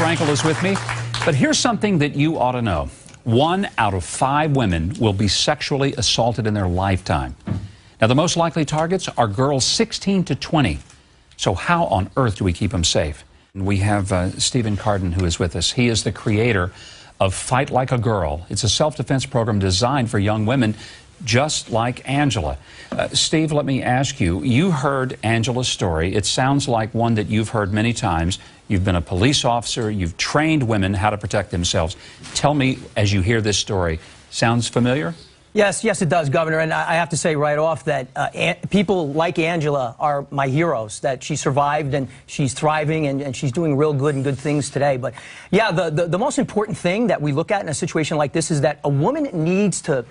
Frankel is with me. But here's something that you ought to know. 1 out of 5 women will be sexually assaulted in their lifetime. Now, the most likely targets are girls 16 to 20. So how on earth do we keep them safe? And we have Stephen Cardin, who is with us. He is the creator of Fight Like a Girl. It's a self-defense program designed for young women just like Angela. Steve, let me ask you, you heard Angela's story. It sounds like one that you've heard many times. You've been a police officer. You've trained women how to protect themselves. Tell me, as you hear this story, sounds familiar? Yes, it does, Governor. And I have to say right off that people like Angela are my heroes, that she survived and she's thriving and she's doing real good and good things today. But yeah, the most important thing that we look at in a situation like this is that a woman needs to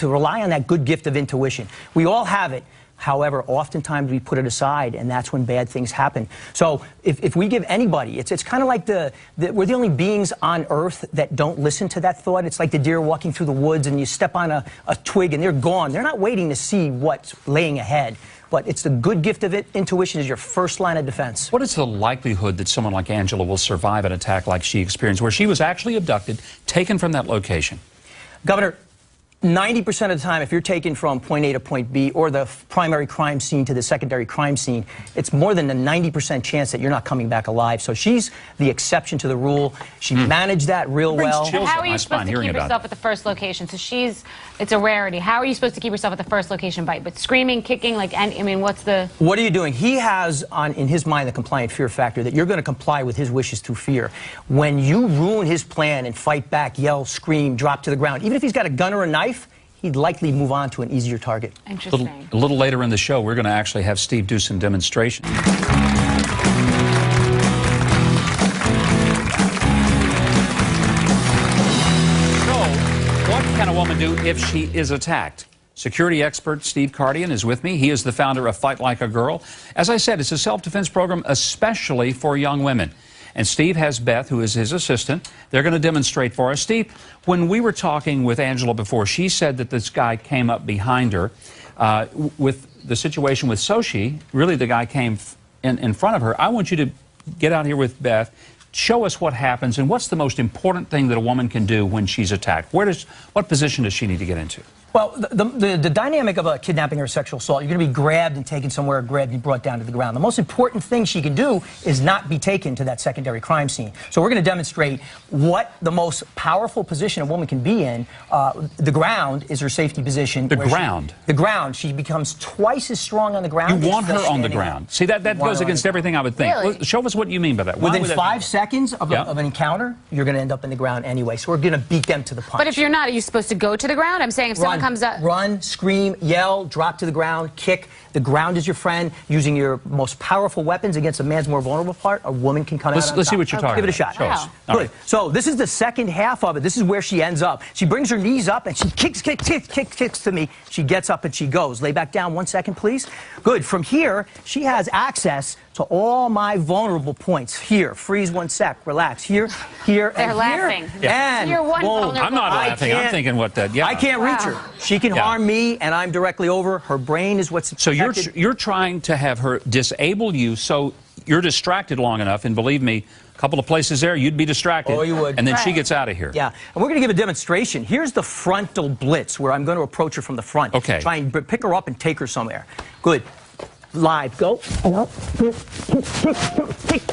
rely on that good gift of intuition. We all have it. However, oftentimes we put it aside, and that's when bad things happen. So if we give anybody, it's kind of like we're the only beings on Earth that don't listen to that thought. It's like the deer walking through the woods, and you step on a twig, and they're gone. They're not waiting to see what's laying ahead. But it's the good gift of it. Intuition is your first line of defense. What is the likelihood that someone like Angela will survive an attack like she experienced, where she was actually abducted, taken from that location? Governor, 90% of the time, if you're taken from point A to point B, or the primary crime scene to the secondary crime scene, it's more than a 90% chance that you're not coming back alive. So she's the exception to the rule. She managed that real well. And how are you supposed to keep yourself at the first location? So it's a rarity. How are you supposed to keep yourself at the first location? But screaming, kicking, like, I mean, what's the... What are you doing? He has, in his mind, the compliant fear factor, that you're going to comply with his wishes through fear. When you ruin his plan and fight back, yell, scream, drop to the ground, even if he's got a gun or a knife, he'd likely move on to an easier target. Interesting. A little later in the show, we're going to actually have Steve do some demonstrations. So, what can a woman do if she is attacked? Security expert Steve Cardin is with me. He is the founder of Fight Like a Girl. As I said, it's a self-defense program especially for young women. And Steve has Beth, who is his assistant. They're going to demonstrate for us. Steve, when we were talking with Angela before, she said that this guy came up behind her. With the situation with Sochi, really the guy came in front of her. I want you to get out here with Beth. Show us what happens and what's the most important thing that a woman can do when she's attacked. What position does she need to get into? Well, the dynamic of a kidnapping or sexual assault, you're going to be grabbed and taken somewhere, grabbed and brought down to the ground. The most important thing she can do is not be taken to that secondary crime scene. So we're going to demonstrate what the most powerful position a woman can be in. The ground is her safety position. The ground? The ground. She becomes twice as strong on the ground. You want her on the ground. See, that goes against everything I would think. Really? Well, show us what you mean by that. Within 5 seconds of an encounter, you're going to end up in the ground anyway. So we're going to beat them to the punch. But if you're not, are you supposed to go to the ground? I'm saying if someone comes up... Run, scream, yell, drop to the ground, kick. The ground is your friend. Using your most powerful weapons against a man's more vulnerable part, a woman can come out. Let's see what you're talking about. Give it a shot. Show us. Good. Right. So this is the second half of it. This is where she ends up. She brings her knees up and she kicks to me. She gets up and she goes. Lay back down 1 second, please. Good. From here, she has access to all my vulnerable points. Here, freeze 1 sec, relax. Here, and They're laughing. Yeah. And you're one vulnerable. I'm not laughing. I'm thinking what that. Yeah. I can't reach her. She can harm me, and I'm directly over. Her brain is what's affected. So you're trying to have her disable you so you're distracted long enough, and believe me, a couple of places there, you'd be distracted. Oh, you would. And then she gets out of here. Yeah. And we're going to give a demonstration. Here's the frontal blitz, where I'm going to approach her from the front. Okay. Try and pick her up and take her somewhere. Good. Live. Go.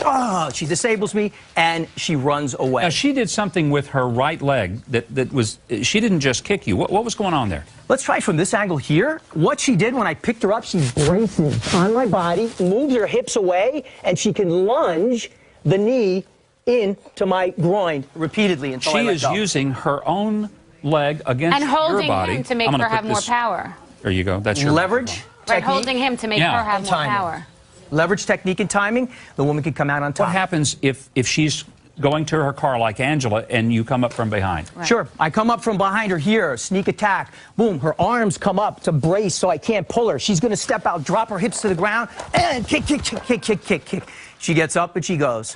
Oh, she disables me, and she runs away. Now, she did something with her right leg that was... She didn't just kick you. What was going on there? Let's try from this angle here. What she did when I picked her up, she braces on my body, moves her hips away, and she can lunge the knee into my groin repeatedly until I let go. She is using her own leg against your body. And holding him to make her have more power. There you go. That's your leverage. Right, holding him to make her have more power. Leverage, technique, and timing. The woman can come out on top. What happens if she's going to her car like Angela and you come up from behind? Right. Sure. I come up from behind her here, sneak attack. Boom, her arms come up to brace so I can't pull her. She's going to step out, drop her hips to the ground, and kick. She gets up and she goes.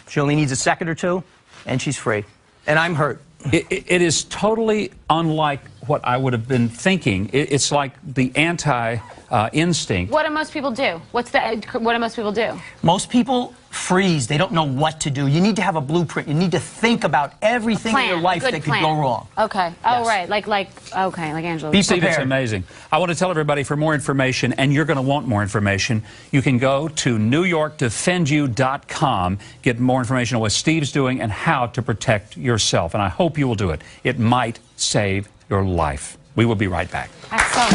She only needs a second or two, and she's free. And I'm hurt. It is totally unlike what I would have been thinking. It's like the anti-instinct. What do most people do? What do most people do? Most people freeze. They don't know what to do. You need to have a blueprint. You need to think about everything in your life that could go wrong. Okay. Oh, right. Like Angela. Be Steve, it's prepared. amazing. I want to tell everybody, for more information, and you're going to want more information, you can go to NewYorkDefendYou.com, get more information on what Steve's doing and how to protect yourself. And I hope you will do it. It might save your life. We will be right back. That's so